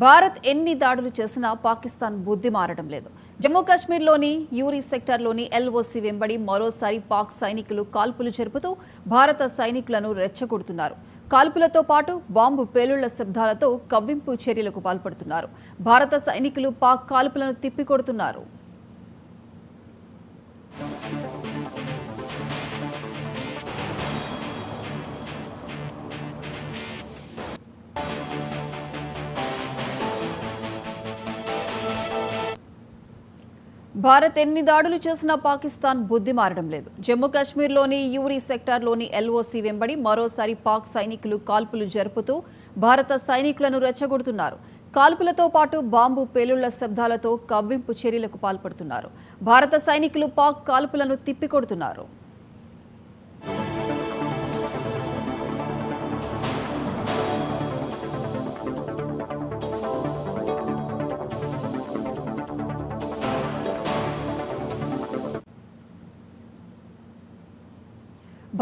భారత్ ఎన్ని దాడులు చేసినా పాకిస్తాన్ బుద్ధి మారడం లేదు. జమ్మూ కాశ్మీర్లోని యూరీ సెక్టార్లోని ఎల్ఓసి వెంబడి మరోసారి పాక్ సైనికులు కాల్పులు జరుపుతూ భారత సైనికులను రెచ్చగొడుతున్నారు. కాల్పులతో పాటు బాంబు పేలుళ్ల శబ్దాలతో కవ్వింపు చర్యలకు పాల్పడుతున్నారు. భారత సైనికులు పాక్ కాల్పులను తిప్పికొడుతున్నారు. భారత్ ఎన్ని దాడులు చేసినా పాకిస్తాన్ బుద్ధి మారడం లేదు. జమ్మూ కాశ్మీర్లోని యూరీ సెక్టార్లోని ఎల్ఓసి వెంబడి మరోసారి పాక్ సైనికులు కాల్పులు జరుపుతూ భారత సైనికులను రెచ్చగొడుతున్నారు. కాల్పులతో పాటు బాంబు పేలుళ్ల శబ్దాలతో కవ్వింపు చర్యలకు పాల్పడుతున్నారు. భారత సైనికులు పాక్ కాల్పులను తిప్పికొడుతున్నారు.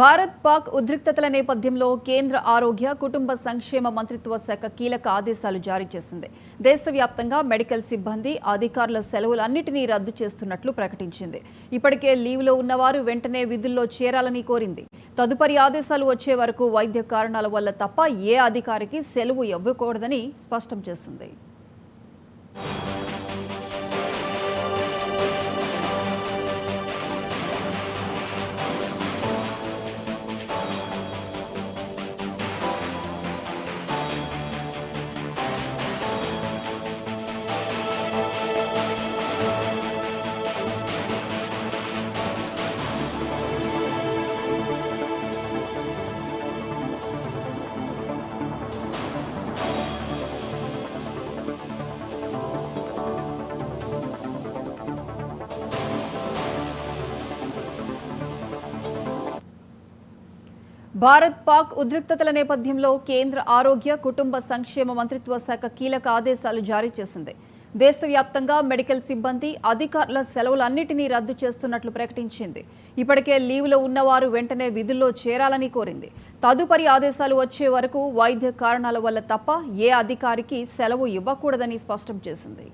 భారత్ పాక్ ఉద్రిక్తతల నేపథ్యంలో కేంద్ర ఆరోగ్య కుటుంబ సంక్షేమ మంత్రిత్వ శాఖ కీలక ఆదేశాలు జారీ చేసింది. దేశవ్యాప్తంగా మెడికల్ సిబ్బంది, అధికారుల సెలవులన్నింటినీ రద్దు చేస్తున్నట్లు ప్రకటించింది. ఇప్పటికే లీవ్లో ఉన్నవారు వెంటనే విధుల్లో చేరాలని కోరింది. తదుపరి ఆదేశాలు వచ్చే వరకు వైద్య కారణాల వల్ల తప్ప ఏ అధికారికి సెలవు ఇవ్వకూడదని స్పష్టం చేసింది. భారత్ పాక్ ఉద్రిక్తతల నేపథ్యంలో కేంద్ర ఆరోగ్య కుటుంబ సంక్షేమ మంత్రిత్వ శాఖ కీలక ఆదేశాలు జారీ చేసింది. దేశవ్యాప్తంగా మెడికల్ సిబ్బంది, అధికారుల సెలవులన్నింటినీ రద్దు చేస్తున్నట్లు ప్రకటించింది. ఇప్పటికే లీవ్లో ఉన్నవారు వెంటనే విధుల్లో చేరాలని కోరింది. తదుపరి ఆదేశాలు వచ్చే వరకు వైద్య కారణాల వల్ల తప్ప ఏ అధికారికి సెలవు ఇవ్వకూడదని స్పష్టం చేసింది.